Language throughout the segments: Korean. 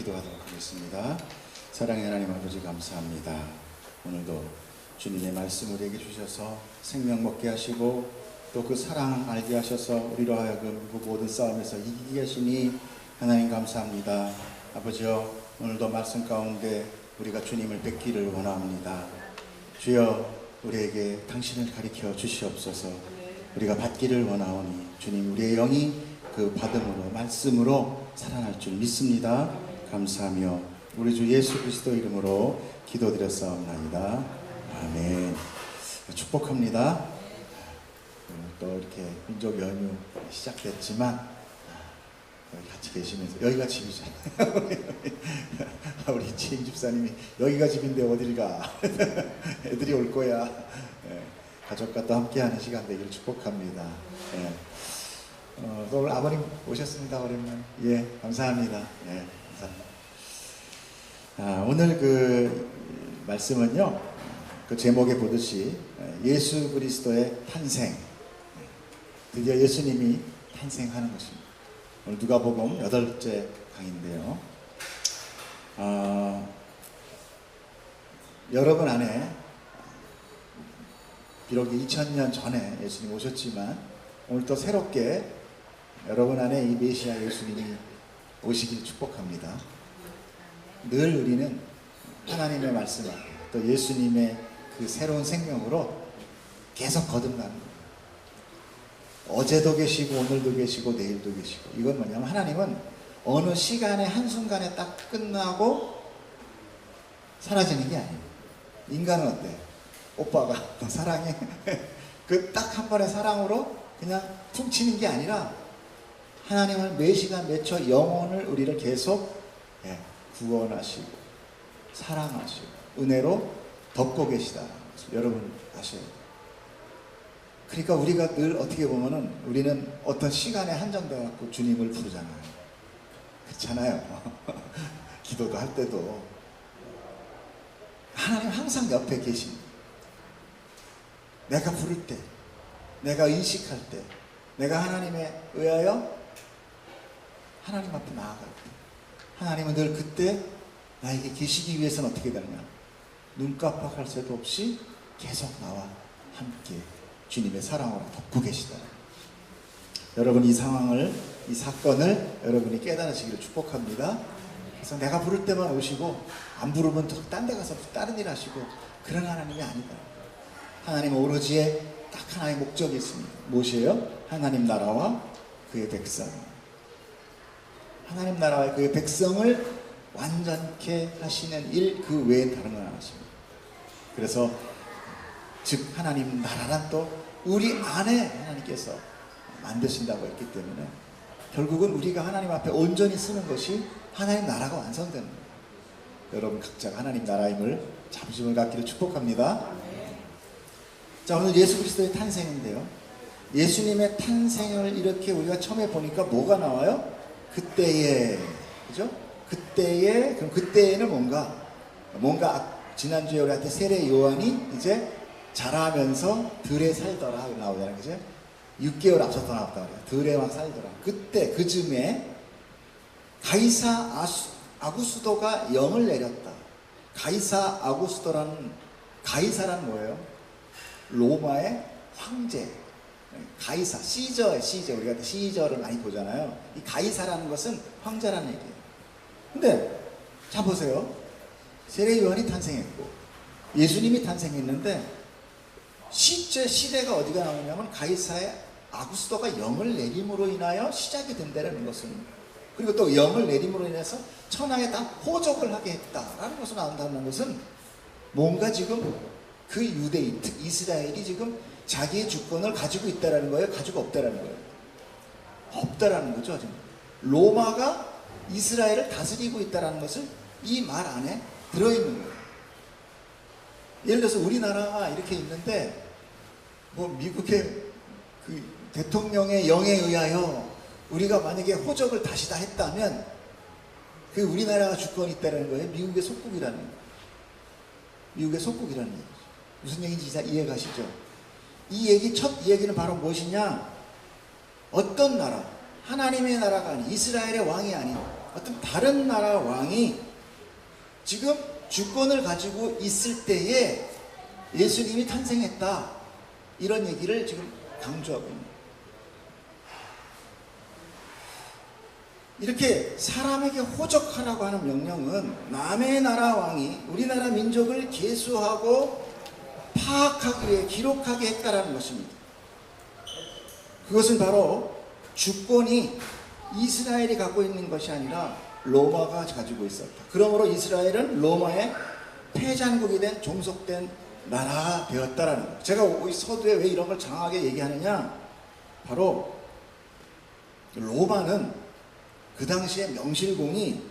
기도하도록 하겠습니다. 사랑의 하나님 아버지 감사합니다. 오늘도 주님의 말씀 우리에게 주셔서 생명 먹게 하시고 또 그 사랑 알게 하셔서 우리로 하여금 그 모든 싸움에서 이기게 하시니 하나님 감사합니다. 아버지여, 오늘도 말씀 가운데 우리가 주님을 뵙기를 원합니다. 주여, 우리에게 당신을 가리켜 주시옵소서. 우리가 받기를 원하오니 주님, 우리의 영이 그 받음으로 말씀으로 살아날 줄 믿습니다. 감사하며 우리 주 예수 그리스도 이름으로 기도드렸사옵나이다. 아멘. 축복합니다. 또 이렇게 민족 연휴 시작됐지만 여기 같이 계시면서, 여기가 집이잖아요. 우리 지인 집사님이 여기가 집인데 어딜 가? 애들이 올 거야. 가족과 또 함께하는 시간 되기를 축복합니다. 또 오늘 아버님 오셨습니다. 오랜만에. 예, 감사합니다. 예, 감사합니다. 오늘 그 말씀은요, 그 제목에 보듯이 예수 그리스도의 탄생, 드디어 예수님이 탄생하는 것입니다. 오늘 누가복음 8째 강인데요. 여러분 안에 비록 2000년 전에 예수님 오셨지만 오늘 또 새롭게 여러분 안에 이 메시아 예수님이 오시길 축복합니다. 늘 우리는 하나님의 말씀 앞에 또 예수님의 그 새로운 생명으로 계속 거듭나는 거예요. 어제도 계시고 오늘도 계시고 내일도 계시고. 이건 뭐냐면 하나님은 어느 시간에 한순간에 딱 끝나고 사라지는 게 아니에요. 인간은 어때? 오빠가 너 사랑해? 그 딱 한 번의 사랑으로 그냥 퉁치는 게 아니라 하나님은 매 시간 매 초 영혼을 우리를 계속 구원하시고 사랑하시고 은혜로 덮고 계시다. 여러분 아셔야 돼요. 그러니까 우리가 늘 어떻게 보면은 우리는 어떤 시간에 한정돼 갖고 주님을 부르잖아요. 그렇잖아요. 기도도 할 때도 하나님 항상 옆에 계십니다. 내가 부를 때, 내가 인식할 때, 내가 하나님에 의하여 하나님 앞에 나아갈 때, 하나님은 늘 그때 나에게 계시기 위해서는 어떻게 되느냐? 눈 깜빡할 새도 없이 계속 나와 함께 주님의 사랑으로 덮고 계시다. 여러분, 이 상황을, 이 사건을 여러분이 깨달으시기를 축복합니다. 그래서 내가 부를 때만 오시고 안 부르면 딴 데 가서 다른 일 하시고 그런 하나님이 아니다. 하나님은 오로지 딱 하나의 목적이 있습니다. 무엇이에요? 하나님 나라와 그의 백성. 하나님 나라와 그의 백성을 완전케 하시는 일, 그 외엔 다른 건 안 하십니다. 그래서 즉 하나님 나라란 또 우리 안에 하나님께서 만드신다고 했기 때문에 결국은 우리가 하나님 앞에 온전히 쓰는 것이 하나님 나라가 완성되는 거예요. 여러분 각자가 하나님 나라임을 자부심을 갖기를 축복합니다. 자, 오늘 예수 그리스도의 탄생인데요, 예수님의 탄생을 이렇게 우리가 처음에 보니까 뭐가 나와요? 그때에, 그죠? 그때에, 그럼 그때에는 뭔가 지난주에 우리한테 세례 요한이 이제 자라면서 들에 살더라 나오잖아요. 그죠? 6개월 앞서서 나왔다 그래요. 들에 막 살더라. 그때 그 즈음에 가이사 아구스도가 영을 내렸다. 가이사 아구스도라는, 가이사란 뭐예요? 로마의 황제. 가이사, 시저의 시저. 우리가 시저를 많이 보잖아요. 이 가이사라는 것은 황제라는 얘기예요. 근데 자 보세요. 세례 요한이 탄생했고 예수님이 탄생했는데 실제 시대가 어디가 나오냐면 가이사의 아구스도가 영을 내림으로 인하여 시작이 된다는 것은, 그리고 또 영을 내림으로 인해서 천하에 다 호적을 하게 했다라는 것으로 나온다는 것은 뭔가 지금 그 유대인, 즉 이스라엘이 지금 자기의 주권을 가지고 있다라는 거예요? 가지고 없다라는 거예요? 없다라는 거죠. 지금 로마가 이스라엘을 다스리고 있다라는 것을 이 말 안에 들어있는 거예요. 예를 들어서 우리나라가 이렇게 있는데 뭐 미국의 그 대통령의 영에 의하여 우리가 만약에 호적을 다시 다 했다면 그 우리나라가 주권이 있다는 거예요. 미국의 속국이라는 거예요. 미국의 속국이라는 얘기죠. 무슨 얘기인지 이해가시죠? 이 얘기는 바로 무엇이냐? 어떤 나라, 하나님의 나라가 아닌, 이스라엘의 왕이 아닌 어떤 다른 나라 왕이 지금 주권을 가지고 있을 때에 예수님이 탄생했다, 이런 얘기를 지금 강조하고 있습니다. 이렇게 사람에게 호적하라고 하는 명령은 남의 나라 왕이 우리나라 민족을 계수하고 파악하기 위해 기록하게 했다라는 것입니다. 그것은 바로 주권이 이스라엘이 갖고 있는 것이 아니라 로마가 가지고 있었다. 그러므로 이스라엘은 로마의 패장국이 된 종속된 나라가 되었다라는 거예요. 제가 서두에 왜 이런 걸 장하게 얘기하느냐, 바로 로마는 그 당시에 명실공히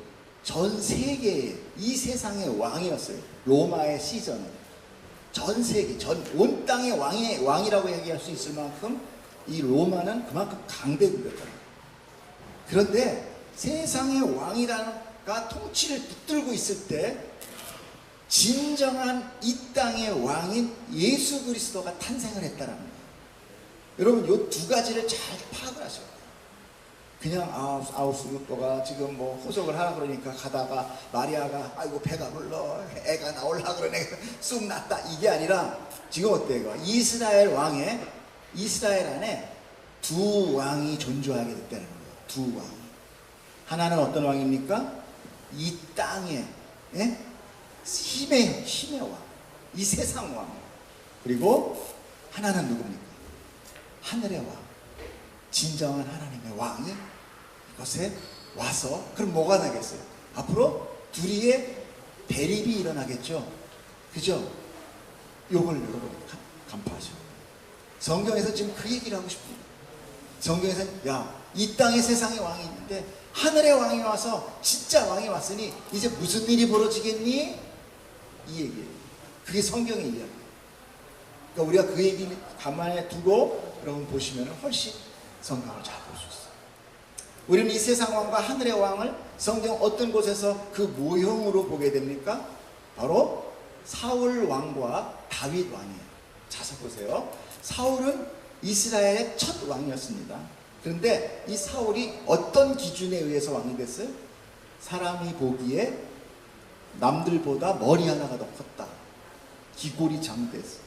전 세계의, 이 세상의 왕이었어요. 로마의 시전은 전 세계, 온 땅의 왕이라고 얘기할 수 있을 만큼 이 로마는 그만큼 강대국이었다. 그런데 세상의 왕이라가 통치를 붙들고 있을 때 진정한 이 땅의 왕인 예수 그리스도가 탄생을 했다는 거예요. 여러분, 이 두 가지를 잘 파악을 하셔야 돼요. 그냥 아우스루토가 지금 뭐 호적을 하라 그러니까 가다가 마리아가 아이고 배가 불러, 애가 나올라 그러네, 쑥 났다, 이게 아니라 지금 어때요? 이스라엘 안에 두 왕이 존재하게 됐다는 거예요. 두 왕. 하나는 어떤 왕입니까? 이 땅의 힘의 왕, 이 세상 왕. 그리고 하나는 누굽니까? 하늘의 왕, 진정한 하나님의 왕이 이것에 와서, 그럼 뭐가 나겠어요? 앞으로 둘이의 대립이 일어나겠죠. 그죠? 요걸 여러분 간파하죠. 성경에서 지금 그 얘기를 하고 싶습니다. 성경에서는 이 땅의 세상의 왕이 있는데 하늘의 왕이 와서, 진짜 왕이 왔으니 이제 무슨 일이 벌어지겠니? 이 얘기예요. 그게 성경의 이야기예요. 그러니까 우리가 그 얘기를 가만히 두고 여러분 보시면 훨씬 성경을 잘 볼 수 있어요. 우리는 이 세상 왕과 하늘의 왕을 성경 어떤 곳에서 그 모형으로 보게 됩니까? 바로 사울 왕과 다윗 왕이에요. 자서 보세요. 사울은 이스라엘의 첫 왕이었습니다. 그런데 이 사울이 어떤 기준에 의해서 왕이 됐어요? 사람이 보기에 남들보다 머리 하나가 더 컸다, 기골이 장됐어.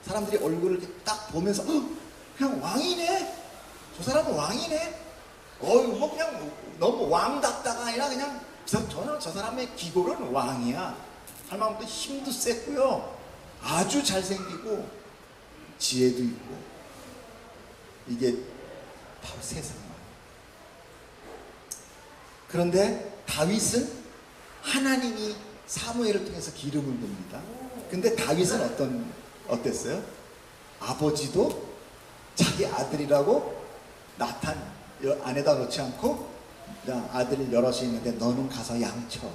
사람들이 얼굴을 이렇게 딱 보면서 그냥 왕이네, 저 사람은 왕이네, 뭐 그냥 너무 왕답다가 아니라 그냥 저 사람의 기골은 왕이야 할 만큼 힘도 셌고요, 아주 잘생기고 지혜도 있고, 이게 바로 세상 왕. 그런데 다윗은 하나님이 사무엘을 통해서 기름을 봅니다. 근데 다윗은 어땠어요? 아버지도 자기 아들이라고 나탄 안에다 놓지 않고, 아들 여럿이 있는데 너는 가서 양쳐.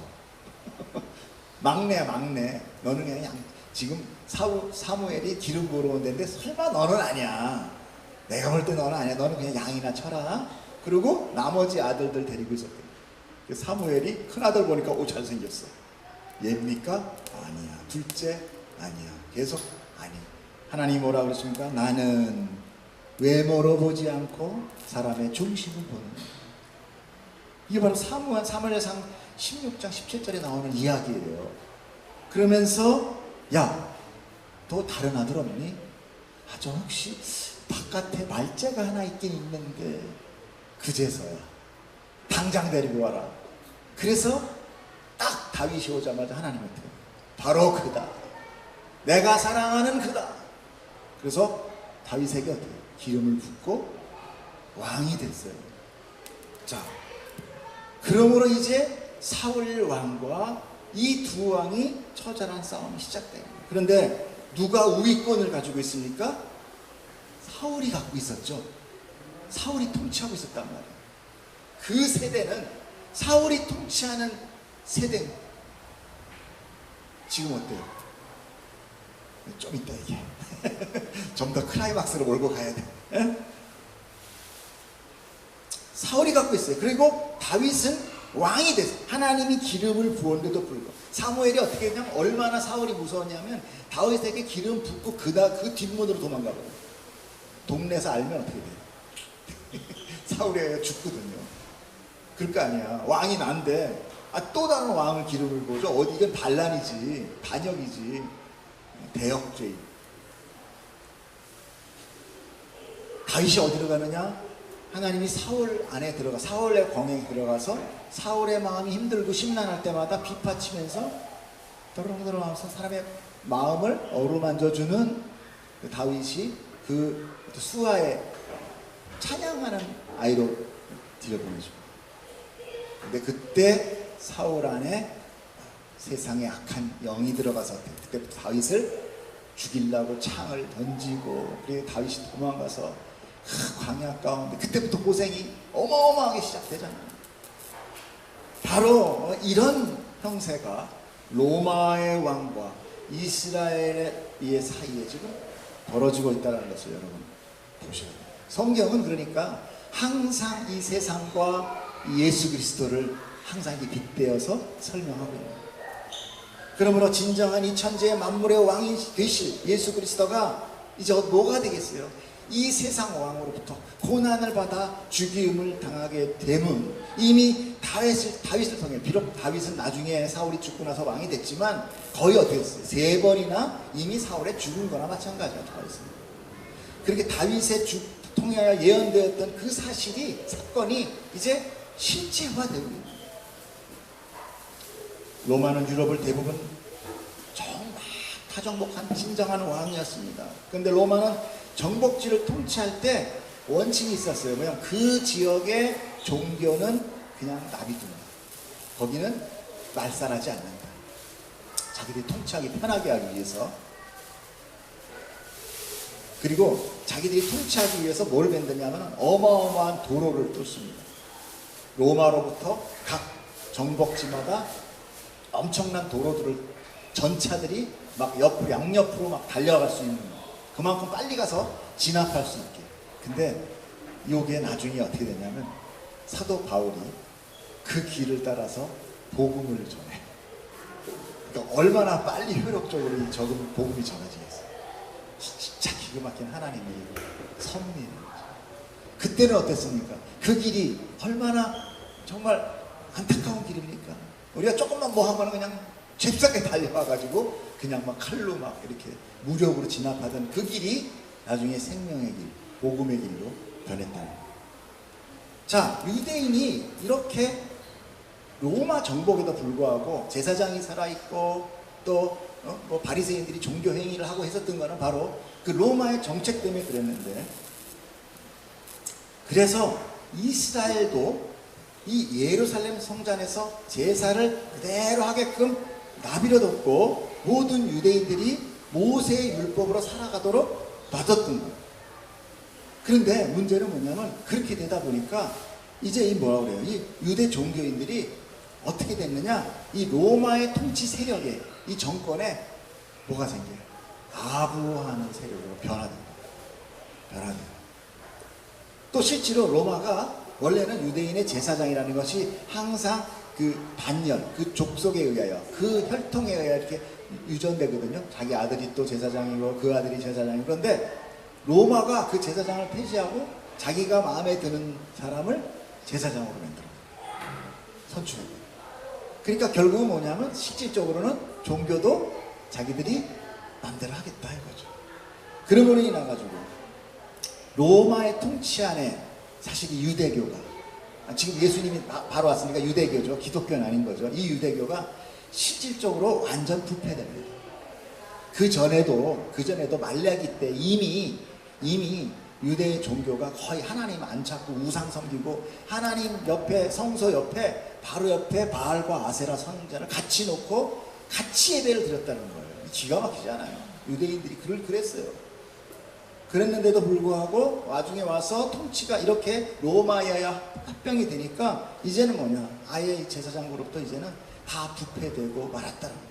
막내야, 막내. 너는 그냥 지금 사무엘이 기름 부으러 온다는데 설마 너는 아니야. 내가 볼 때 너는 아니야. 너는 그냥 양이나 쳐라. 그리고 나머지 아들들 데리고 있었대. 사무엘이 큰아들 보니까 잘생겼어. 얘입니까? 아니야. 둘째? 아니야. 계속 아니야. 하나님이 뭐라 그랬습니까? 나는 외모로 보지 않고 사람의 중심을 보는 거야. 이게 바로 사무엘상 16장 17절에 나오는 이야기예요. 그러면서 너 다른 아들 없니? 저 혹시 바깥에 말째가 하나 있긴 있는데 그제서야 당장 데리고 와라. 그래서 딱 다윗이 오자마자 하나님한테 바로 그다, 내가 사랑하는 그다. 그래서 다윗에게 어떻게 기름을 붓고 왕이 됐어요. 자, 그러므로 이제 사울 왕과 이 두 왕이 처절한 싸움이 시작돼요. 그런데 누가 우위권을 가지고 있습니까? 사울이 갖고 있었죠. 사울이 통치하고 있었단 말이에요. 그 세대는, 사울이 통치하는 세대, 지금 어때요? 좀 이따 얘기해. 좀 더 클라이막스로 몰고 가야 돼. 사울이 갖고 있어요. 그리고 다윗은 왕이 됐어요. 하나님이 기름을 부었는데도 불구하고. 사무엘이 어떻게 했냐면, 얼마나 사울이 무서웠냐면 다윗에게 기름 붓고 그 뒷문으로 도망가거든요. 동네에서 알면 어떻게 돼요? 사울이 죽거든요. 그럴 거 아니야. 왕이 난데 또 다른 왕을 기름을 부어줘. 어디 이건 반란이지, 반역이지, 대역죄. 다윗이 어디로 가느냐? 하나님이 사울 안에 들어가, 사울의 광야에 들어가서 사울의 마음이 힘들고 심란할 때마다 비파치면서 들어가면서 사람의 마음을 어루만져주는 그 다윗이 그 수하에 찬양하는 아이로 들여보내죠. 근데 그때 사울 안에 세상에 악한 영이 들어가서 그때부터 다윗을 죽이려고 창을 던지고, 그리고 다윗이 도망가서 광야 가운데 그때부터 고생이 어마어마하게 시작되잖아요. 바로 이런 형세가 로마의 왕과 이스라엘의 사이에 지금 벌어지고 있다는 것을 여러분 보셔야 돼요. 성경은 그러니까 항상 이 세상과 예수 그리스도를 항상 빗대어서 설명하고 있는 거예요. 그러므로 진정한 이 천지의 만물의 왕이 되실 예수 그리스도가 이제 뭐가 되겠어요? 이 세상 왕으로부터 고난을 받아 죽임을 당하게 됨은 이미 다윗을 통해, 비록 다윗은 나중에 사울이 죽고 나서 왕이 됐지만 거의 어떻게 됐어요? 3번이나 이미 사울의 죽은 거나 마찬가지야. 다윗은. 그렇게 다윗의 통하여 예언되었던 그 사건이 이제 실제화되고 있는 거예요. 로마는 유럽을 대부분 정말 타정복한 진정한 왕이었습니다. 그런데 로마는 정복지를 통치할 때 원칙이 있었어요. 뭐냐면 그 지역의 종교는 그냥 놔두는 거예요. 거기는 말살하지 않는다. 자기들이 통치하기 편하게 하기 위해서. 그리고 자기들이 통치하기 위해서 뭘 만드냐면 어마어마한 도로를 뚫습니다. 로마로부터 각 정복지마다 엄청난 도로들을 전차들이 막 양옆으로 막 달려갈 수 있는, 그만큼 빨리 가서 진압할 수 있게. 근데 이게 나중에 어떻게 되냐면 사도 바울이 그 길을 따라서 복음을 전해. 그러니까 얼마나 빨리 효력적으로 이 복음이 전해지겠어요. 진짜 기가 막힌 하나님의 섭리는 거죠. 그때는 어땠습니까? 그 길이 얼마나 정말 안타까운 길입니까? 우리가 조금만 뭐 하면 그냥 잽싸게 달려와가지고 그냥 막 칼로 막 이렇게 무력으로 진압하던 그 길이 나중에 생명의 길, 복음의 길로 변했다는 거예요. 자, 유대인이 이렇게 로마 정복에도 불구하고 제사장이 살아있고 또 뭐 바리새인들이 종교 행위를 하고 했었던 거는 바로 그 로마의 정책 때문에 그랬는데, 그래서 이스라엘도 이 예루살렘 성전에서 제사를 그대로 하게끔 나비려뒀고 모든 유대인들이 모세의 율법으로 살아가도록 놔뒀던 거예요. 그런데 문제는 뭐냐면 그렇게 되다 보니까 이제 이 뭐라 그래요? 이 유대 종교인들이 어떻게 됐느냐? 이 로마의 통치 세력에, 이 정권에 뭐가 생겨요? 아부하는 세력으로 변화됩니다. 또 실제로 로마가 원래는 유대인의 제사장이라는 것이 항상 그 반열, 그 족속에 의하여, 그 혈통에 의하여 이렇게 유전되거든요. 자기 아들이 또 제사장이고 그 아들이 제사장이고. 그런데 로마가 그 제사장을 폐지하고 자기가 마음에 드는 사람을 제사장으로 만들어요. 선출해요. 그러니까 결국은 뭐냐면 실질적으로는 종교도 자기들이 마음대로 하겠다 이거죠. 그러므로 인해가지고 로마의 통치 안에 사실 이 유대교가, 지금 예수님이 바로 왔으니까 유대교죠. 기독교는 아닌 거죠. 이 유대교가 실질적으로 완전 부패됩니다. 그 전에도 말라기 때 이미 유대 종교가 거의 하나님 안 찾고 우상 섬기고, 하나님 옆에, 성소 옆에, 바로 옆에 바알과 아세라 선전을 같이 놓고 같이 예배를 드렸다는 거예요. 기가 막히지 않아요? 유대인들이 그랬어요. 그랬는데도 불구하고 나중에 와서 통치가 이렇게 로마에 합병이 되니까 이제는 뭐냐, 아예 제사장으로부터 이제는 다 부패되고 말았다는 거예요.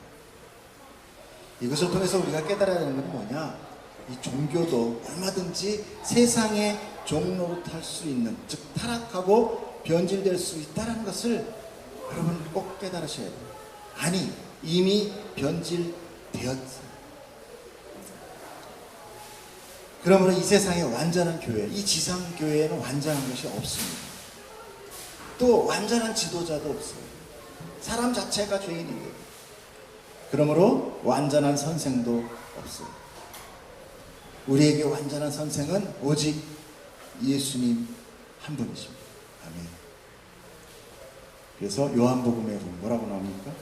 이것을 통해서 우리가 깨달아야 하는 건 뭐냐, 이 종교도 얼마든지 세상의 종로로 탈 수 있는, 즉 타락하고 변질될 수 있다는 것을 여러분 꼭 깨달으셔야 돼요. 아니, 이미 변질되었어요. 그러므로 이 세상에 완전한 교회, 이 지상교회에는 완전한 것이 없습니다. 또 완전한 지도자도 없어요. 사람 자체가 죄인인데. 그러므로 완전한 선생도 없어요. 우리에게 완전한 선생은 오직 예수님 한 분이십니다. 아멘. 그래서 요한복음에 보면 뭐라고 나옵니까?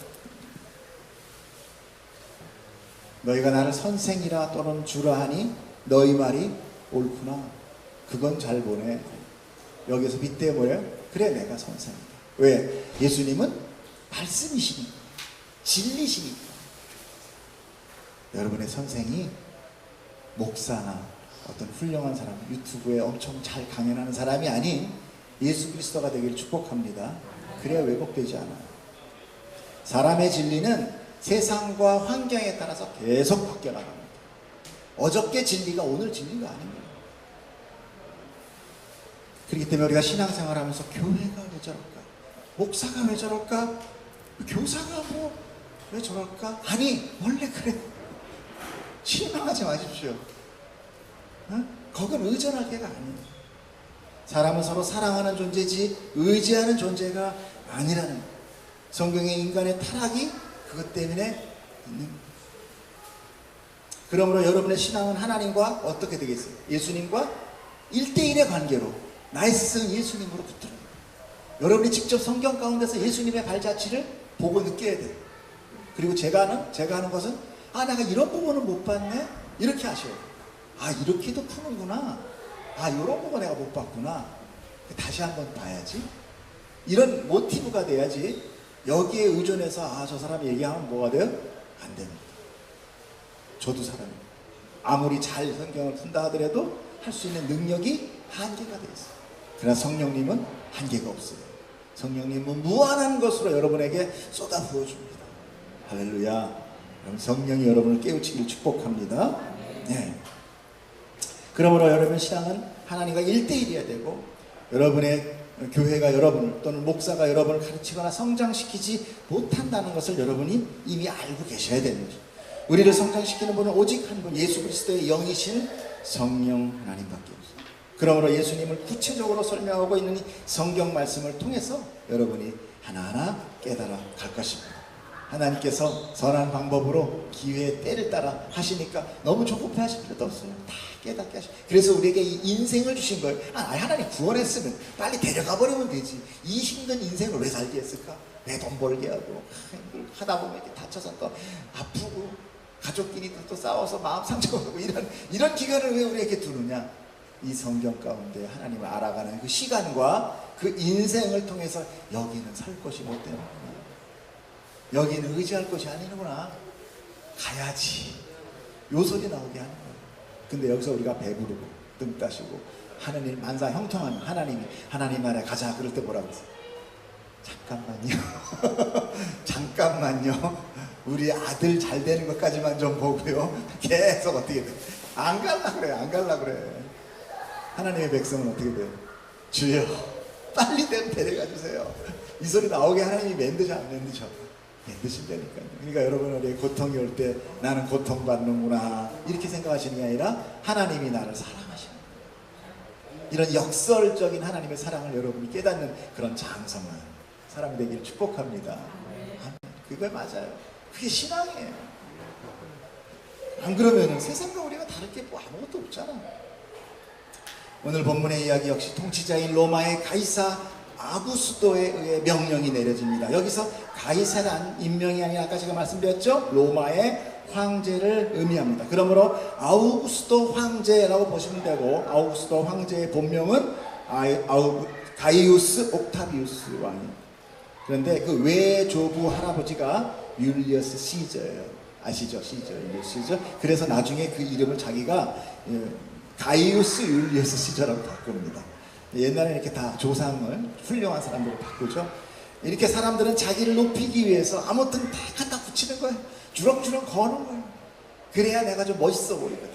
너희가 나를 선생이라 또는 주라 하니 너희 말이 옳구나. 그건 잘 보내. 여기서 빗대어 뭐예요? 그래, 내가 선생이다. 왜? 예수님은 말씀이시니까, 진리시니까. 여러분의 선생이 목사나 어떤 훌륭한 사람, 유튜브에 엄청 잘 강연하는 사람이 아닌 예수 그리스도가 되기를 축복합니다. 그래야 왜곡되지 않아요. 사람의 진리는 세상과 환경에 따라서 계속 바뀌어나갑니다. 어저께 진리가 오늘 진리가 아닙니다. 그렇기 때문에 우리가 신앙생활 하면서 교회가 왜 저럴까? 목사가 왜 저럴까? 교사가 왜 저럴까? 아니, 원래 그래. 실망하지 마십시오. 거긴 의존할 게가 아니에요. 사람은 서로 사랑하는 존재지 의지하는 존재가 아니라는 거예요. 성경의 인간의 타락이 그것 때문에 있는 거예요. 그러므로 여러분의 신앙은 하나님과 어떻게 되겠어요? 예수님과 1대1의 관계로 나의 스승 예수님으로 붙들어요. 여러분이 직접 성경 가운데서 예수님의 발자취를 보고 느껴야 돼요. 그리고 제가 하는 것은 내가 이런 부분은 못 봤네? 이렇게 하셔야 돼요. 이렇게도 푸는구나. 이런 부분 내가 못 봤구나. 다시 한번 봐야지. 이런 모티브가 돼야지 여기에 의존해서 저 사람이 얘기하면 뭐가 돼요? 안 됩니다. 저도 사람이에요. 아무리 잘 성경을 푼다 하더라도 할 수 있는 능력이 한계가 되어 있어요. 그러나 성령님은 한계가 없어요. 성령님은 무한한 것으로 여러분에게 쏟아 부어줍니다. 할렐루야. 성령이 여러분을 깨우치기를 축복합니다. 네. 그러므로 여러분 신앙은 하나님과 1대1이어야 되고, 여러분의 교회가 여러분을 또는 목사가 여러분을 가르치거나 성장시키지 못한다는 것을 여러분이 이미 알고 계셔야 되는 거죠. 우리를 성장시키는 분은 오직 한 분, 예수 그리스도의 영이신 성령 하나님밖에 없어요. 그러므로 예수님을 구체적으로 설명하고 있는 이 성경 말씀을 통해서 여러분이 하나하나 깨달아 갈 것입니다. 하나님께서 선한 방법으로 기회의 때를 따라 하시니까 너무 조급해 하실 필요도 없어요. 다 깨닫게 하시고. 그래서 우리에게 이 인생을 주신 거예요. 하나님 구원했으면 빨리 데려가 버리면 되지. 이 힘든 인생을 왜 살게 했을까? 왜 돈 벌게 하고 하다 보면 이렇게 다쳐서 또 아프고 가족끼리 또 싸워서 마음 상처받고 이런 기간을 왜 우리에게 두느냐? 이 성경 가운데 하나님을 알아가는 그 시간과 그 인생을 통해서 여기는 살 것이 못 되는구나. 여기는 의지할 것이 아니구나. 가야지. 요 소리 나오게 하는 거예요. 근데 여기서 우리가 배부르고 등 따시고 하는 일 만사 형통한 하나님 나라에 가자. 그럴 때 뭐라고 했어요? 잠깐만요. 잠깐만요. 우리 아들 잘 되는 것까지만 좀 보고요. 계속 어떻게 돼? 안 갈라 그래. 안 갈라 그래. 하나님의 백성은 어떻게 돼요? 주여 빨리 좀 데려가 주세요. 이 소리 나오게 하나님이 만드셔 안 만드셔? 만드신다니까요. 그러니까 여러분 우리 고통이 올 때 나는 고통받는구나 이렇게 생각하시는 게 아니라 하나님이 나를 사랑하시는 거예요. 이런 역설적인 하나님의 사랑을 여러분이 깨닫는 그런 장성한 사람이 되기를 축복합니다. 그게 맞아요. 그게 신앙이에요. 안 그러면은 세상과 우리가 다를 게 뭐 아무것도 없잖아. 오늘 본문의 이야기 역시 통치자인 로마의 가이사 아구스도에 의해 명령이 내려집니다. 여기서 가이사란 인명이 아니라 아까 제가 말씀드렸죠? 로마의 황제를 의미합니다. 그러므로 아우구스도 황제라고 보시면 되고, 아우구스도 황제의 본명은 가이우스 옥타비우스 왕입니다. 그런데 그 외조부 할아버지가 율리어스 시저예요. 아시죠? 시저. 그래서 나중에 그 이름을 자기가 가이우스 율리어스 시저라고 바꿉니다. 옛날에 이렇게 다 조상을 훌륭한 사람들을 바꾸죠. 이렇게 사람들은 자기를 높이기 위해서 아무튼 다 갖다 붙이는 거예요. 주렁주렁 거는 거예요. 그래야 내가 좀 멋있어 보이거든.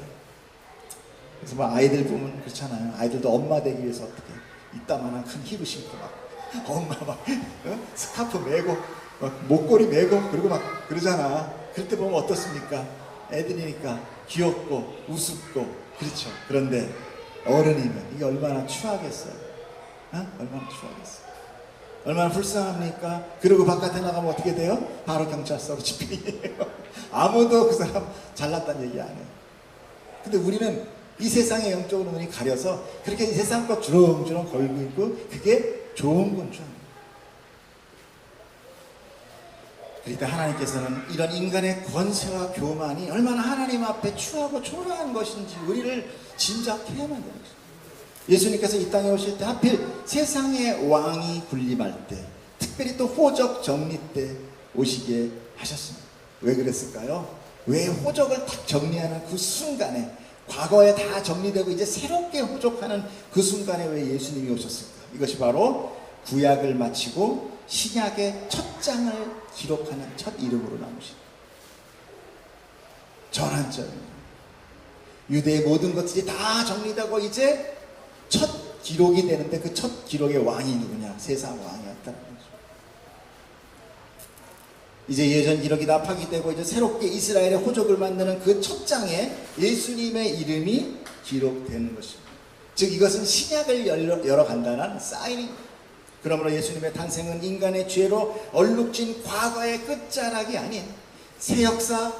그래서 뭐 아이들 보면 그렇잖아요. 아이들도 엄마 되기 위해서 어떻게 이따만한 큰 힙을 신고 막 엄마 막 스카프 메고 목걸이 메고 그리고 막 그러잖아. 그럴 때 보면 어떻습니까? 애들이니까 귀엽고 우습고 그렇죠. 그런데 어른이면 이게 얼마나 추하겠어요. 얼마나 추하겠어요. 얼마나 불쌍합니까? 그리고 바깥에 나가면 어떻게 돼요? 바로 경찰서로 집행이에요. 아무도 그 사람 잘났다는 얘기 안 해요. 근데 우리는 이 세상의 영적으로 눈이 가려서 그렇게 이 세상 것 주렁주렁 걸고 있고 그게 좋은 건 줄 압니다. 그러니까 하나님께서는 이런 인간의 권세와 교만이 얼마나 하나님 앞에 추하고 초라한 것인지 우리를 짐작해야만 되는 것입니다. 예수님께서 이 땅에 오실 때 하필 세상의 왕이 군림할 때, 특별히 또 호적 정리 때 오시게 하셨습니다. 왜 그랬을까요? 왜 호적을 딱 정리하는 그 순간에, 과거에 다 정리되고 이제 새롭게 호적하는 그 순간에 왜 예수님이 오셨을까? 이것이 바로 구약을 마치고 신약의 첫 장을 기록하는 첫 이름으로 남으신 전환점입니다. 유대의 모든 것들이 다 정리되고 이제 첫 기록이 되는데 그 첫 기록의 왕이 누구냐? 세상 왕이었다는 거죠. 이제 예전 기록이 다 파기되고 이제 새롭게 이스라엘의 호적을 만드는 그 첫 장에 예수님의 이름이 기록되는 것입니다. 즉 이것은 신약을 열어간다는 사인입니다. 그러므로 예수님의 탄생은 인간의 죄로 얼룩진 과거의 끝자락이 아닌 새 역사,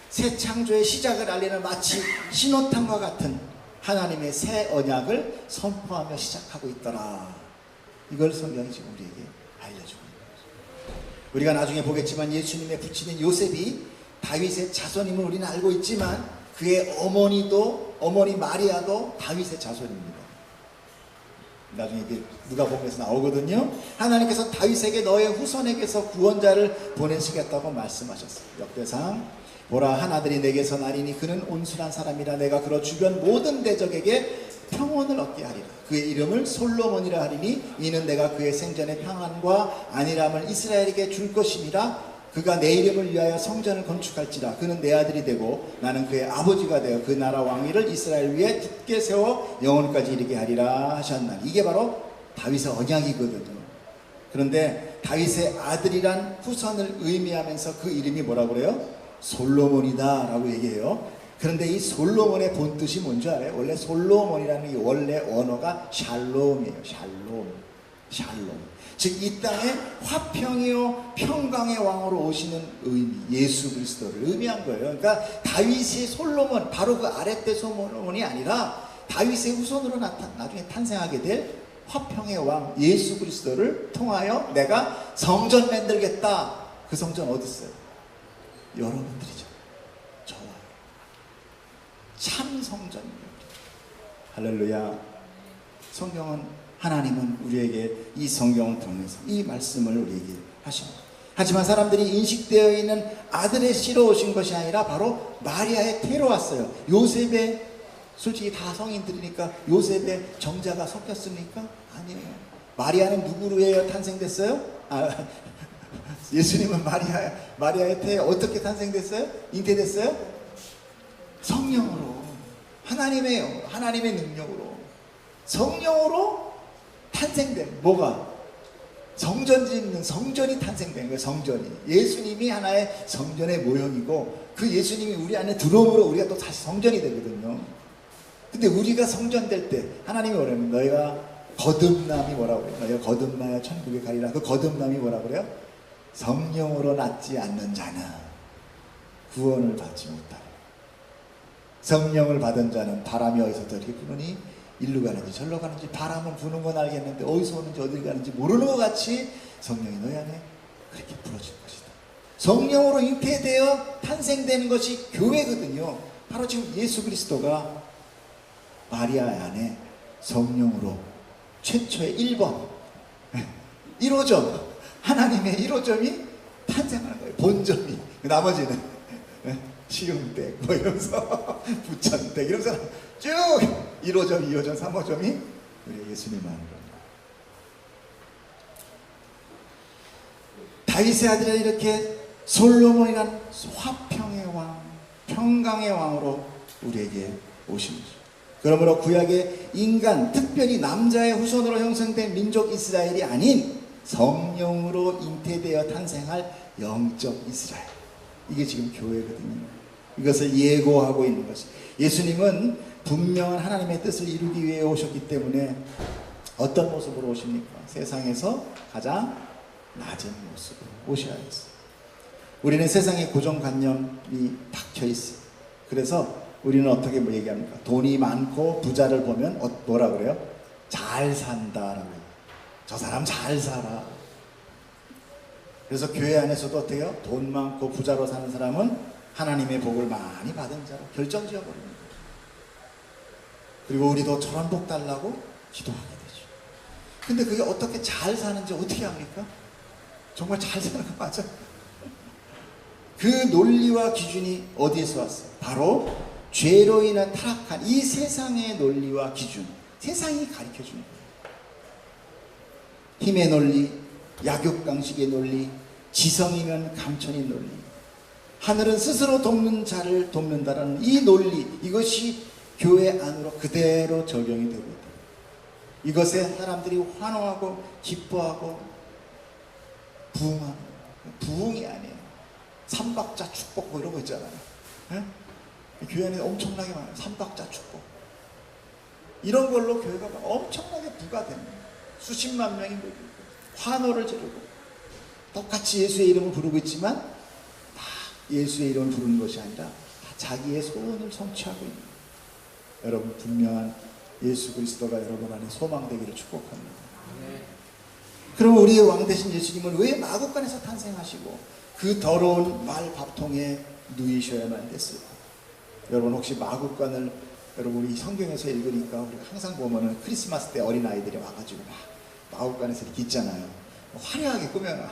새 창조의 시작을 알리는 마치 신호탄과 같은 하나님의 새 언약을 선포하며 시작하고 있더라. 이걸 성경이 지금 우리에게 알려주고 있는 거죠. 우리가 나중에 보겠지만 예수님의 부친인 요셉이 다윗의 자손임을 우리는 알고 있지만 그의 어머니 마리아도 다윗의 자손입니다. 나중에 이게 누가복음에서 나오거든요. 하나님께서 다윗에게 너의 후손에게서 구원자를 보내시겠다고 말씀하셨어요. 역대상 보라 한 아들이 내게서 나리니 그는 온순한 사람이라 내가 그로 주변 모든 대적에게 평온을 얻게 하리라. 그의 이름을 솔로몬이라 하리니 이는 내가 그의 생전의 평안과 안일함을 이스라엘에게 줄 것임이라. 그가 내 이름을 위하여 성전을 건축할지라. 그는 내 아들이 되고 나는 그의 아버지가 되어 그 나라 왕위를 이스라엘 위에 굳게 세워 영원까지 이르게 하리라 하셨나니. 이게 바로 다윗의 언약이거든요. 그런데 다윗의 아들이란 후손을 의미하면서 그 이름이 뭐라고 그래요? 솔로몬이다 라고 얘기해요. 그런데 이 솔로몬의 본뜻이 뭔지 알아요? 원래 솔로몬이라는 이 원래 언어가 샬롬이에요. 샬롬. 즉 이 땅에 화평이요 평강의 왕으로 오시는 의미, 예수 그리스도를 의미한 거예요. 그러니까 다윗의 솔로몬, 바로 그 아랫대 솔로몬이 아니라 다윗의 후손으로 나중에 탄생하게 될 화평의 왕 예수 그리스도를 통하여 내가 성전 만들겠다. 그 성전 어디 있어요? 여러분들이죠. 저와 참 성전입니다. 할렐루야. 성경은 하나님은 우리에게 이 성경을 통해서 이 말씀을 우리에게 하십니다. 하지만 사람들이 인식되어 있는 아들의 씨로 오신 것이 아니라 바로 마리아의 태로 왔어요. 요셉의, 솔직히 다 성인들이니까 요셉의 정자가 섞였습니까? 아니에요. 마리아는 누구로 해야 탄생됐어요? 예수님은 마리아의 태에 어떻게 탄생됐어요? 잉태됐어요? 성령으로, 하나님의 능력으로, 성령으로 탄생된, 뭐가? 성전 짓는 성전이 탄생된 거예요. 성전이. 예수님이 하나의 성전의 모형이고 그 예수님이 우리 안에 들어오므로 우리가 또 다시 성전이 되거든요. 근데 우리가 성전 될 때 하나님이 뭐라면 너희가 거듭남이 뭐라고 그래요? 너희가 거듭나야 천국에 가리라. 그 거듭남이 뭐라고 그래요? 성령으로 낳지 않는 자는 구원을 받지 못하라. 성령을 받은 자는 바람이 어디서 이렇게 부느니 일로 가는지 절로 가는지 바람은 부는 건 알겠는데 어디서 오는지 어딜 가는지 모르는 것 같이 성령이 너희 안에 그렇게 불어질 것이다. 성령으로 잉태되어 탄생되는 것이 교회거든요. 바로 지금 예수 그리스도가 마리아 안에 성령으로 최초의 1번 1호점 하나님의 1호점이 탄생하는 거예요. 본점이. 나머지는 시흥댁 뭐 이러면서 부천댁 이러면서 쭉 1호점, 2호점, 3호점이 우리 예수님 하는 겁니다. 다윗의 아들이 이렇게 솔로몬이란 화평의 왕, 평강의 왕으로 우리에게 오신 거죠. 그러므로 구약의 인간, 특별히 남자의 후손으로 형성된 민족 이스라엘이 아닌 성령으로 잉태되어 탄생할 영적 이스라엘. 이게 지금 교회거든요. 이것을 예고하고 있는 것이. 예수님은 분명한 하나님의 뜻을 이루기 위해 오셨기 때문에 어떤 모습으로 오십니까? 세상에서 가장 낮은 모습으로 오셔야겠어요. 우리는 세상의 고정관념이 박혀 있어요. 그래서 우리는 어떻게 얘기합니까? 돈이 많고 부자를 보면 뭐라 그래요? 잘 산다라고 해요. 저 사람 잘 살아. 그래서 교회 안에서도 어때요? 돈 많고 부자로 사는 사람은 하나님의 복을 많이 받은 자로 결정지어 버립니다. 그리고 우리도 저런 복 달라고 기도하게 되죠. 근데 그게 어떻게 잘 사는지 어떻게 합니까? 정말 잘 사는 거 맞아? 그 논리와 기준이 어디에서 왔어요? 바로 죄로 인한 타락한 이 세상의 논리와 기준, 세상이 가르쳐주는 거예요. 힘의 논리, 약육강식의 논리, 지성이면 감천의 논리, 하늘은 스스로 돕는 자를 돕는다라는 이 논리, 이것이 교회 안으로 그대로 적용이 되고 있다. 이것에 사람들이 환호하고 기뻐하고 부흥하는, 부흥이 아니에요. 삼박자 축복 뭐 이런 거 있잖아요. 네? 교회 안에 엄청나게 많아요. 삼박자 축복. 이런 걸로 교회가 엄청나게 부가됩니다. 수십만 명이 모이고 환호를 지르고 똑같이 예수의 이름을 부르고 있지만 다 예수의 이름을 부르는 것이 아니라 다 자기의 소원을 성취하고 있는 거예요. 여러분 분명한 예수 그리스도가 여러분 안에 소망되기를 축복합니다. 그럼 우리의 왕 되신 예수님은 왜 마구간에서 탄생하시고 그 더러운 말 밥통에 누이셔야만 됐을까? 여러분 혹시 마구간을 여러분 우리 성경에서 읽으니까 우리가 항상 보면은 크리스마스 때 어린아이들이 와가지고 막 마구간에서 이렇게 있잖아요. 화려하게 꾸며놔.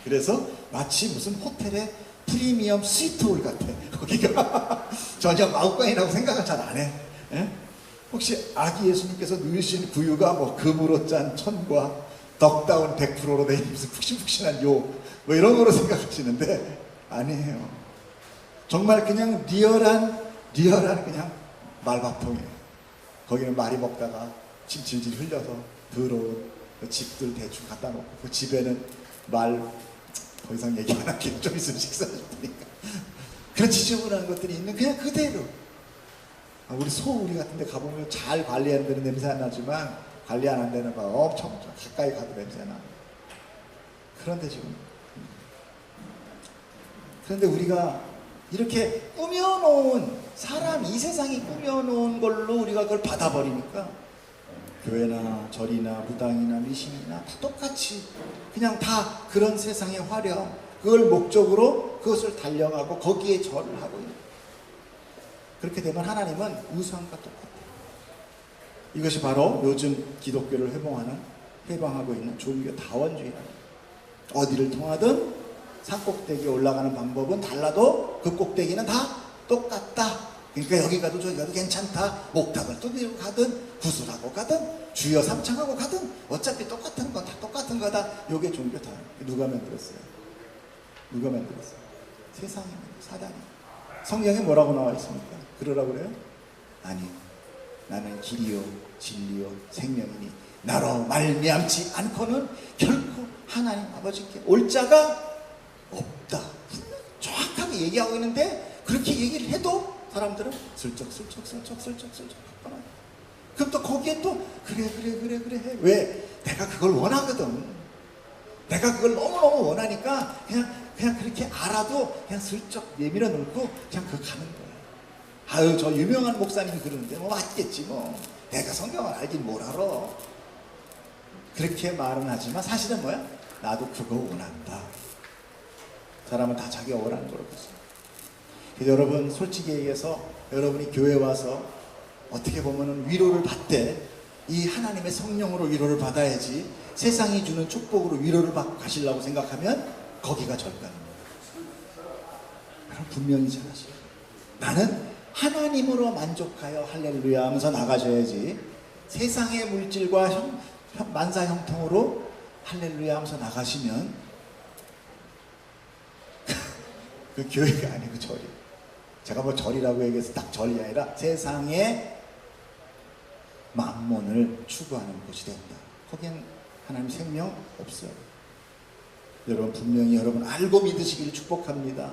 그래서 마치 무슨 호텔의 프리미엄 스위트홀 같아. 거기가 전혀 마구간이라고 생각을 잘 안 해. 예? 혹시 아기 예수님께서 누이신 구유가 뭐 금으로 짠 천과 덕다운 100%로 된 무슨 푹신푹신한 요 뭐 이런 거로 생각하시는데 아니에요. 정말 그냥 리얼한 그냥 말밥통이에요. 거기는 말이 먹다가 침 질질 흘려서 더러운 집들 대충 갖다 놓고 그 집에는 말 더 이상 얘기 안 할게요. 좀 있으면 식사하실 테니까. 그런 지저분한 것들이 있는 그냥 그대로. 우리 소우리 같은 데 가보면 잘 관리 안 되는 냄새 안 나지만 관리 안 되는 거 엄청 가까이 가도 냄새 나. 그런데 지금 그런데 우리가 이렇게 꾸며놓은 사람 이 세상이 꾸며놓은 걸로 우리가 그걸 받아버리니까 교회나 절이나 무당이나 미신이나 다 똑같이 그냥 다 그런 세상의 화려 그걸 목적으로 그것을 달려가고 거기에 절을 하고 있는 그렇게 되면 하나님은 우상과 똑같아요. 이것이 바로 요즘 기독교를 회방하고 있는 종교 다원주의라는 거예요. 어디를 통하든 산꼭대기에 올라가는 방법은 달라도 그 꼭대기는 다 똑같다. 그러니까 여기 가도 저기 가도 괜찮다. 목탁을 두드리고 가든 구슬하고 가든 주여 삼창하고 가든 어차피 똑같은 건 다 똑같은 거다. 요게 종교 다. 누가 만들었어요? 누가 만들었어요? 세상입니다. 사단이. 성경에 뭐라고 나와 있습니까? 그러라고 그래요? 아니, 나는 길이요 진리요 생명이니 나로 말미암지 않고는 결코 하나님 아버지께 올 자가 없다. 정확하게 얘기하고 있는데 그렇게 얘기를 해도 사람들은 슬쩍 바꿔놔요. 그럼 또 거기에 또 그래 해. 왜? 내가 그걸 원하거든. 내가 그걸 너무너무 원하니까 그냥 그렇게 알아도 그냥 슬쩍 내밀어 놓고 그냥 그거 가는 거야. 아유 저 유명한 목사님이 그러는데 뭐 맞겠지 뭐. 내가 성경을 알긴 뭘 알아. 그렇게 말은 하지만 사실은 뭐야? 나도 그거 원한다. 사람은 다 자기가 원하는 거로 보세요. 그래서 여러분 솔직히 얘기해서 여러분이 교회 와서 어떻게 보면 위로를 받되 이 하나님의 성령으로 위로를 받아야지 세상이 주는 축복으로 위로를 받고 가시려고 생각하면 거기가 절간입니다. 그럼 분명히 잘하시고 나는 하나님으로 만족하여 할렐루야 하면서 나가셔야지 세상의 물질과 만사 형통으로 할렐루야 하면서 나가시면 그 교회가 아니고 절이에요. 제가 뭐 절이라고 얘기해서 딱 절이 아니라 세상의 만몬을 추구하는 곳이 된다. 거기엔 하나님 생명 없어요. 여러분 분명히 여러분 알고 믿으시기를 축복합니다.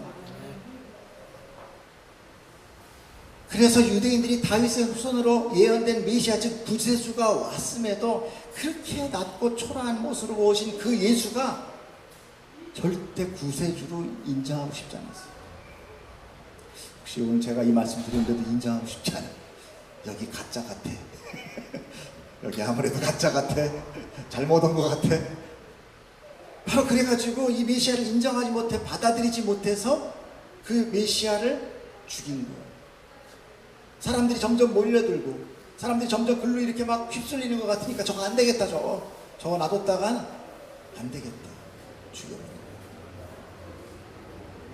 그래서 유대인들이 다윗의 후손으로 예언된 메시아 즉 구세주가 왔음에도 그렇게 낮고 초라한 모습으로 오신 그 예수가 절대 구세주로 인정하고 싶지 않았어요. 혹시 오늘 제가 이 말씀 드렸는데도 인정하고 싶지 않아요. 여기 가짜 같아. 여기 아무래도 가짜 같아. 잘못 온 것 같아. 바로 그래가지고 이 메시아를 인정하지 못해 받아들이지 못해서 그 메시아를 죽인 거예요. 사람들이 점점 몰려들고 사람들이 점점 글로 이렇게 막 휩쓸리는 것 같으니까 저거 안 되겠다, 저거 놔뒀다간 안 되겠다, 죽여버려.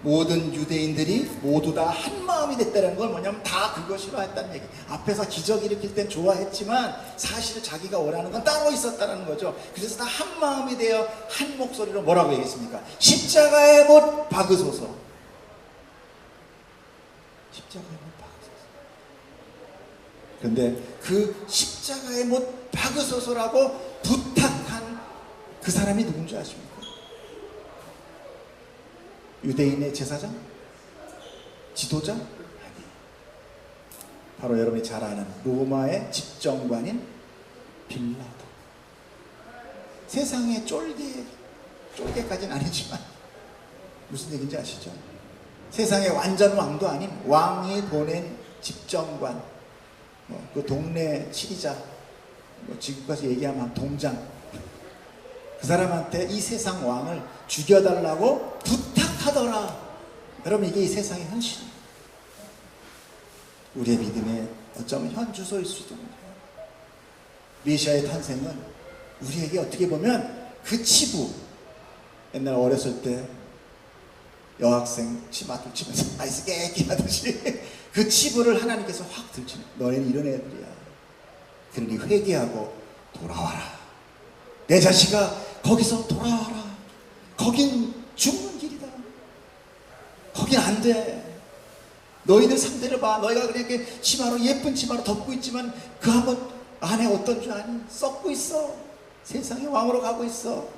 모든 유대인들이 모두 다 한 마음이 됐다는 건 뭐냐면 다 그거 싫어했다는 얘기. 앞에서 기적 일으킬 땐 좋아했지만 사실 자기가 원하는 건 따로 있었다는 거죠. 그래서 다 한 마음이 되어 한 목소리로 뭐라고 얘기했습니까? 십자가에 못 박으소서. 십자가에 못 박으소서. 그런데 그 십자가에 못 박으소서라고 부탁한 그 사람이 누군지 아십니까? 유대인의 제사장? 지도자? 아니. 바로 여러분이 잘 아는 로마의 집정관인 빌라도. 세상의 쫄개까지는 아니지만 무슨 얘기인지 아시죠? 세상의 완전 왕도 아닌 왕이 보낸 집정관, 그 동네 치리자, 지금까지 얘기하면 동장, 그 사람한테 이 세상 왕을 죽여달라고 부탁하더라. 여러분, 이게 이 세상의 현실이에요. 우리의 믿음의 어쩌면 현주소일 수도 있는 거예요. 메시아의 탄생은 우리에게 어떻게 보면 그 치부, 옛날 어렸을 때 여학생 치마 들치면서 아이스 깨끼 하듯이 그 치부를 하나님께서 확 들치는, 너희는 이런 애들이야. 그러니 회개하고 돌아와라. 내 자식아, 거기서 돌아와라. 거긴 죽는 길이다. 거긴 안 돼. 너희들 상대를 봐. 너희가 그렇게 치마로, 예쁜 치마로 덮고 있지만 그 한번 안에 어떤 줄 아니? 썩고 있어. 세상의 왕으로 가고 있어.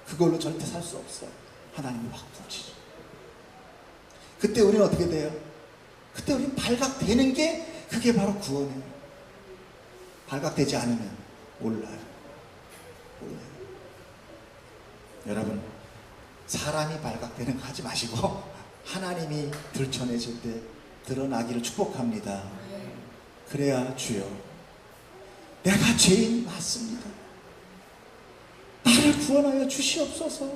그걸로 절대 살 수 없어. 하나님이 확 붙이죠. 그때 우리는 어떻게 돼요? 그때 우리는 발각되는 게 그게 바로 구원이에요. 발각되지 않으면 몰라요. 여러분, 사람이 발각되는 거 하지 마시고 하나님이 들춰내실 때 드러나기를 축복합니다. 그래야 주여, 내가 죄인 맞습니다. 나를 구원하여 주시옵소서.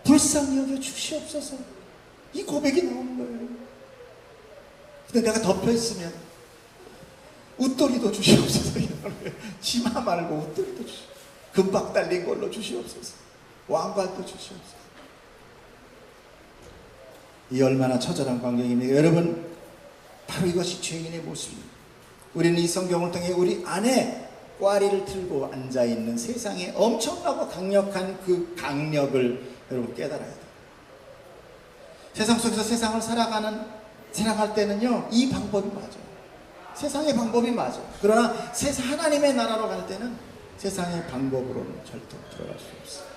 불쌍히 여겨 주시옵소서. 이 고백이 나오는 거예요. 근데 내가 덮여있으면 웃돌이도 주시옵소서. 치마 말고 웃돌이도 주시옵소서. 금박 달린 걸로 주시옵소서. 왕관도 주시옵소서. 이 얼마나 처절한 광경입니까? 여러분, 바로 이것이 죄인의 모습입니다. 우리는 이 성경을 통해 우리 안에 꽈리를 틀고 앉아있는 세상의 엄청나고 강력한 그 강력을 여러분 깨달아야 돼요. 세상 속에서 세상을 살아갈 때는요, 이 방법이 맞아요. 세상의 방법이 맞아요. 그러나 하나님의 나라로 갈 때는 세상의 방법으로는 절대 들어갈 수 없어요.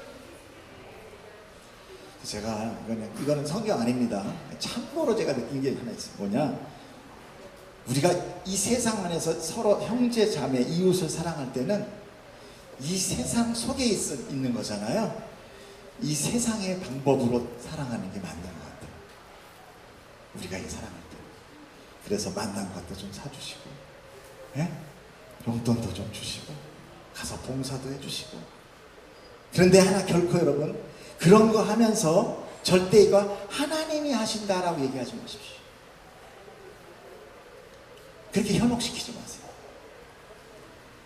제가 이거는 성경 아닙니다. 참고로 제가 느낀 게 하나 있어요. 뭐냐, 우리가 이 세상 안에서 서로 형제 자매 이웃을 사랑할 때는 이 세상 속에 있는 거잖아요. 이 세상의 방법으로 사랑하는 게 맞는 것 같아요. 우리가 이 사랑할 때. 그래서 만난 것도 좀 사주시고, 용돈도 좀 주시고, 가서 봉사도 해주시고. 그런데 하나, 결코 여러분 그런 거 하면서 절대 이거 하나님이 하신다라고 얘기하지 마십시오. 그렇게 현혹시키지 마세요.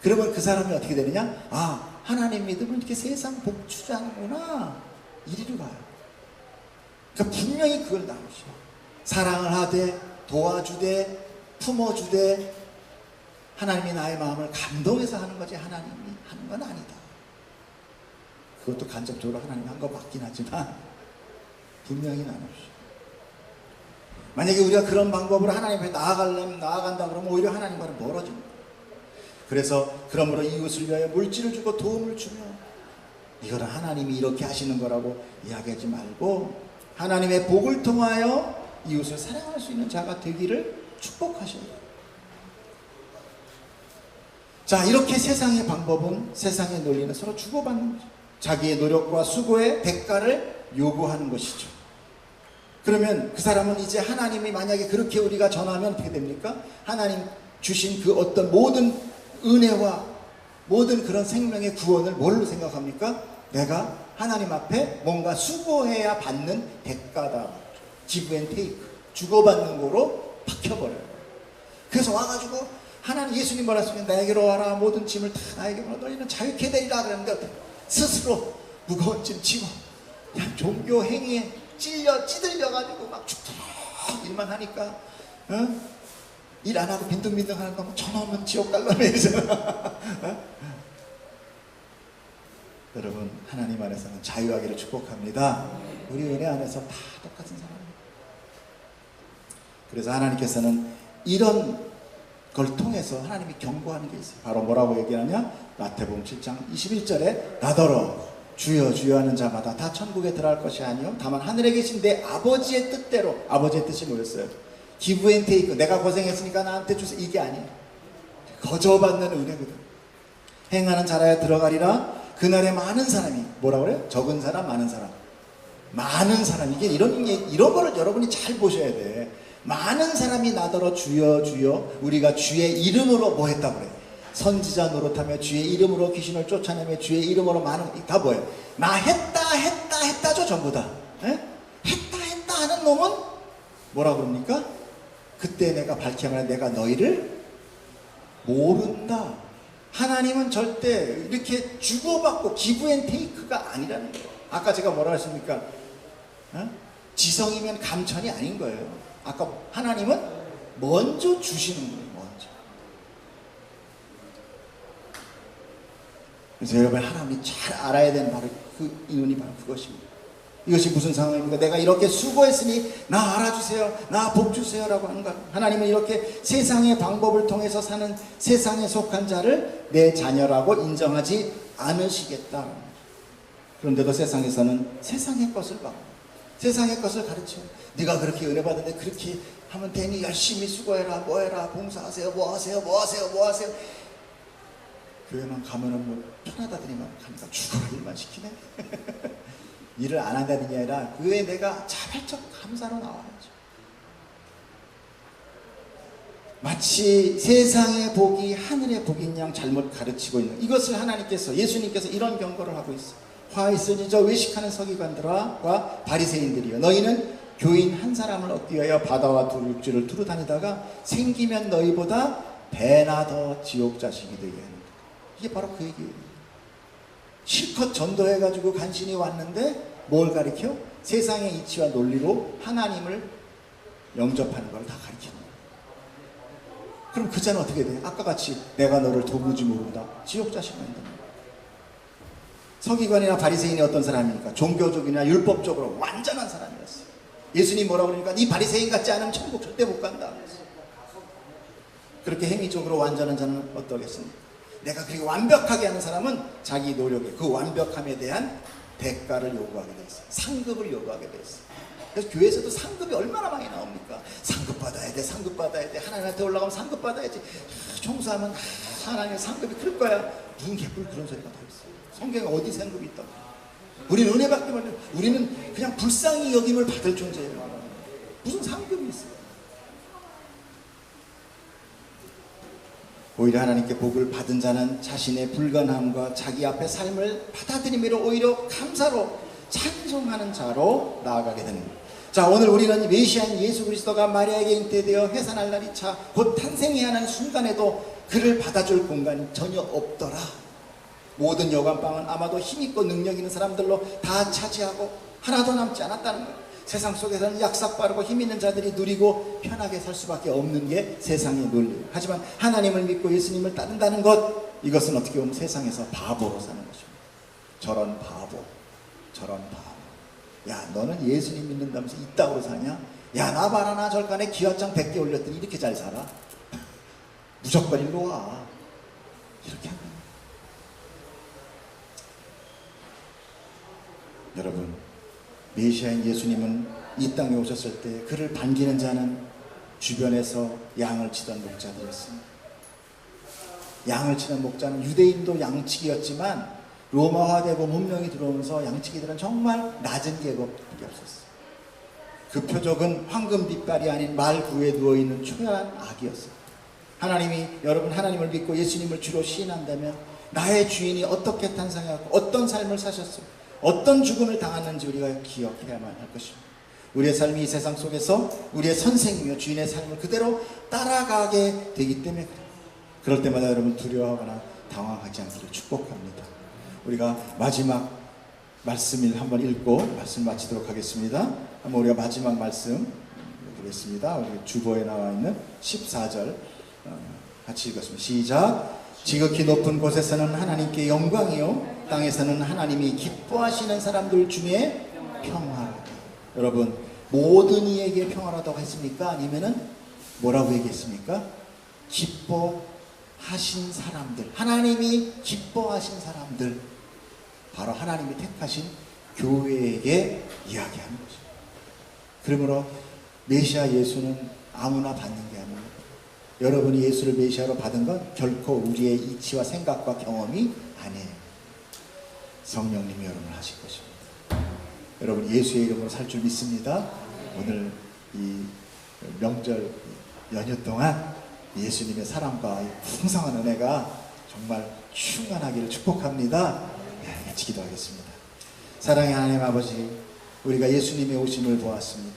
그러면 그 사람이 어떻게 되느냐? 아, 하나님 믿으면 이렇게 세상 복 주자는구나, 이리로 가요. 그러니까 분명히 그걸 나오시오. 사랑을 하되, 도와주되, 품어주되, 하나님이 나의 마음을 감동해서 하는 거지 하나님이 하는 건 아니다. 그것도 간접적으로 하나님이 한 거 맞긴 하지만 분명히 나누시오. 만약에 우리가 그런 방법으로 하나님 앞에 나아간다 그러면 오히려 하나님과는 멀어집니다. 그래서 그러므로 이웃을 위하여 물질을 주고 도움을 주며, 이거는 하나님이 이렇게 하시는 거라고 이야기하지 말고 하나님의 복을 통하여 이웃을 사랑할 수 있는 자가 되기를 축복하셔야 돼요. 자, 이렇게 세상의 방법은, 세상의 논리는 서로 주고받는 거죠. 자기의 노력과 수고의 대가를 요구하는 것이죠. 그러면 그 사람은 이제 하나님이 만약에 그렇게 우리가 전하면 어떻게 됩니까? 하나님 주신 그 어떤 모든 은혜와 모든 그런 생명의 구원을 뭘로 생각합니까? 내가 하나님 앞에 뭔가 수고해야 받는 대가다. give and take. 주고받는 거로 박혀버려요. 그래서 와가지고 하나님, 예수님 뭐라 했으면 나에게로 와라, 모든 짐을 다 나에게로 와라, 너희는 자유케 되리라 그랬는데 스스로 무거운 짐 지고 그냥 종교 행위에 찌들려가지고 막 죽도록 일만 하니까, 일 안 하고 빈둥빈둥 하는 거면 저놈은 지옥 갈라매잖아. 여러분, 하나님 안에서는 자유하기를 축복합니다. 우리 은혜 안에서 다 똑같은 사람입니다. 그래서 하나님께서는 이런 걸 통해서 하나님이 경고하는 게 있어요. 바로 뭐라고 얘기하냐? 마태복음 7장 21절에 나더러 주여 주여 하는 자마다 다 천국에 들어갈 것이 아니요 다만 하늘에 계신 내 아버지의 뜻대로. 아버지의 뜻이 뭐였어요? give and take. 내가 고생했으니까 나한테 주세요. 이게 아니에요. 거저받는 은혜거든. 행하는 자라야 들어가리라. 그날에 많은 사람이, 뭐라 그래요? 적은 사람, 많은 사람. 많은 사람. 이게 이런 거를 여러분이 잘 보셔야 돼. 많은 사람이 나더러 주여 주여. 우리가 주의 이름으로 뭐 했다 그래? 선지자 노릇하며 주의 이름으로 귀신을 쫓아내며 주의 이름으로 많은, 다 뭐예요? 나 했다죠 전부 다. 에? 했다 하는 놈은 뭐라 그럽니까? 그때 내가 밝히 말해 내가 너희를 모른다. 하나님은 절대 이렇게 주고받고 give and take가 아니라는 거예요. 아까 제가 뭐라 했습니까? 지성이면 감천이 아닌 거예요. 아까 하나님은 먼저 주시는 거예요. 먼저. 그래서 여러분, 하나님이 잘 알아야 되는 바로 그 이론이 바로 그것입니다. 이것이 무슨 상황입니까? 내가 이렇게 수고했으니 나 알아주세요, 나 복주세요 라고 하는 거야. 하나님은 이렇게 세상의 방법을 통해서 사는 세상에 속한 자를 내 자녀라고 인정하지 않으시겠다. 그런데도 세상에서는 세상의 것을 봐. 세상의 것을 가르쳐. 네가 그렇게 은혜 받는데 그렇게 하면 되니 열심히 수고해라, 뭐해라, 봉사하세요, 뭐하세요. 교회만 가면은 뭐 편하다더니만 가니까 죽어라 일만 시키네. 일을 안 한다는 게 아니라 그에 내가 자발적 감사로 나와야죠. 마치 세상의 복이 하늘의 복인 양 잘못 가르치고 있는, 이것을 하나님께서, 예수님께서 이런 경고를 하고 있어요. 화 있으니 저 외식하는 서기관들과 바리새인들이여, 너희는 교인 한 사람을 얻기 위하여 바다와 육지를 두루 다니다가 생기면 너희보다 배나 더 지옥 자식이 되게 하는, 이게 바로 그 얘기예요. 실컷 전도해가지고 간신히 왔는데 뭘 가르쳐? 세상의 이치와 논리로 하나님을 영접하는 걸 다 가르치는 거예요. 그럼 그 자는 어떻게 돼? 아까 같이 내가 너를 도무지 모른다. 지옥 자식 만든다. 서기관이나 바리새인이 어떤 사람입니까? 종교적이나 율법적으로 완전한 사람이었어요. 예수님 뭐라고 그러니까 네 바리새인 같지 않으면 천국 절대 못 간다. 그렇게 행위적으로 완전한 자는 어떠겠습니까? 내가 그렇게 완벽하게 하는 사람은 자기 노력에 그 완벽함에 대한 대가를 요구하게 돼 있어요. 상급을 요구하게 돼 있어요. 그래서 교회에서도 상급이 얼마나 많이 나옵니까? 상급 받아야 돼, 상급 받아야 돼. 하나님한테 올라가면 상급 받아야지. 청소하면 하나님의 상급이 클 거야. 눈 개뿔 그런 소리가 다 있어요. 성경에 어디 상급이 있다고? 우리는 은혜 받기만, 우리는 그냥 불쌍히 여김을 받을 존재예요. 무슨 상급이 있어요? 오히려 하나님께 복을 받은 자는 자신의 불건함과 자기 앞에 삶을 받아들임으로 오히려 감사로 찬송하는 자로 나아가게 되는 거예요. 자, 오늘 우리는 메시아인 예수 그리스도가 마리아에게 잉태되어 해산할 날이 차 곧 탄생해야 하는 순간에도 그를 받아줄 공간이 전혀 없더라. 모든 여관방은 아마도 힘있고 능력 있는 사람들로 다 차지하고 하나도 남지 않았다는 거예요. 세상 속에서는 약삭 빠르고 힘있는 자들이 누리고 편하게 살 수밖에 없는 게 세상의 논리예요. 하지만 하나님을 믿고 예수님을 따른다는 것, 이것은 어떻게 보면 세상에서 바보로 사는 것입니다. 저런 바보. 야, 너는 예수님 믿는다면서 이따구로 사냐? 야, 나 봐라, 나 절간에 기와장 100개 올렸더니 이렇게 잘 살아? 무조건 일로 와. 이렇게 합니다. 여러분, 메시아인 예수님은 이 땅에 오셨을 때 그를 반기는 자는 주변에서 양을 치던 목자들이었습니다. 양을 치는 목자는 유대인도 양치기였지만 로마화되고 문명이 들어오면서 양치기들은 정말 낮은 계급밖에 없었어요. 그 표적은 황금 빛깔이 아닌 말 구에 누워있는 초라한 아기였어요. 여러분 하나님을 믿고 예수님을 주로 시인한다면 나의 주인이 어떻게 탄생하고 어떤 삶을 사셨어요, 어떤 죽음을 당했는지 우리가 기억해야만 할 것입니다. 우리의 삶이 이 세상 속에서 우리의 선생이며 주인의 삶을 그대로 따라가게 되기 때문에 그럴 때마다 여러분 두려워하거나 당황하지 않기를 축복합니다. 우리가 마지막 말씀을 한번 읽고 말씀 마치도록 하겠습니다. 한번 우리가 마지막 말씀 보겠습니다. 우리 주보에 나와 있는 14절 같이 읽었습니다. 시작. 지극히 높은 곳에서는 하나님께 영광이요 땅에서는 하나님이 기뻐하시는 사람들 중에 평화로다. 여러분 모든 이에게 평화로다고 했습니까? 아니면은 뭐라고 얘기했습니까? 기뻐하신 사람들, 하나님이 기뻐하신 사람들, 바로 하나님이 택하신 교회에게 이야기하는 것입니다. 그러므로 메시아 예수는 아무나 받는 게 아닙니다. 여러분이 예수를 메시아로 받은 건 결코 우리의 이치와 생각과 경험이 아니에요. 성령님이 여러분을 하실 것입니다. 여러분 예수의 이름으로 살 줄 믿습니다. 오늘 이 명절 연휴 동안 예수님의 사랑과 풍성한 은혜가 정말 충만하기를 축복합니다. 같이 기도하겠습니다. 사랑의 하나님 아버지, 우리가 예수님의 오심을 보았습니다.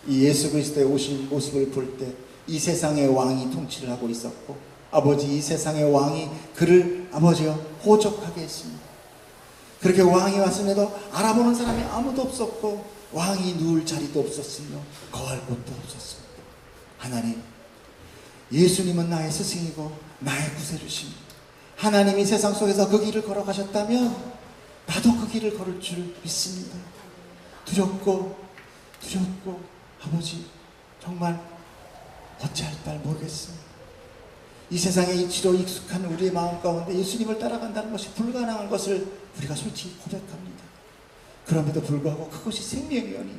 이 예수 그리스도의 오신 모습을 볼 때 이 세상의 왕이 통치를 하고 있었고, 아버지 이 세상의 왕이 그를 아버지여 호적하게 했습니다. 그렇게 왕이 왔음에도 알아보는 사람이 아무도 없었고 왕이 누울 자리도 없었으며 거할 곳도 없었습니다. 하나님, 예수님은 나의 스승이고 나의 구세주십니다. 하나님이 세상 속에서 그 길을 걸어가셨다면 나도 그 길을 걸을 줄 믿습니다. 두렵고 아버지 정말 어찌할 줄 모르겠습니다. 이 세상의 이치로 익숙한 우리의 마음 가운데 예수님을 따라간다는 것이 불가능한 것을 우리가 솔직히 고백합니다. 그럼에도 불구하고 그것이 생명이오니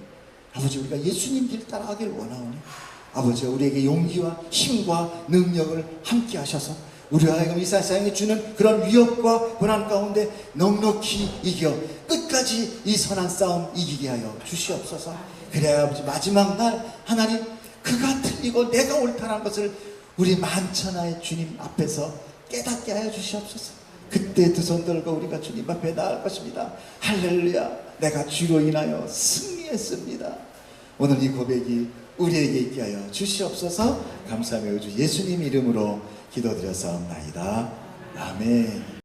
아버지 우리가 예수님 길 따라가기를 원하오니 아버지 우리에게 용기와 힘과 능력을 함께 하셔서 우리와 하여금 이 세상에 주는 그런 위협과 고난 가운데 넉넉히 이겨 끝까지 이 선한 싸움 이기게 하여 주시옵소서. 그래야 아버지 마지막 날 하나님 그가 틀리고 내가 옳다는 것을 우리 만천하의 주님 앞에서 깨닫게 하여 주시옵소서. 그때 두 손 들고 우리가 주님 앞에 나갈 것입니다. 할렐루야, 내가 주로 인하여 승리했습니다. 오늘 이 고백이 우리에게 있게 하여 주시옵소서. 감사하며 주 예수님 이름으로 기도드렸사옵나이다. 아멘.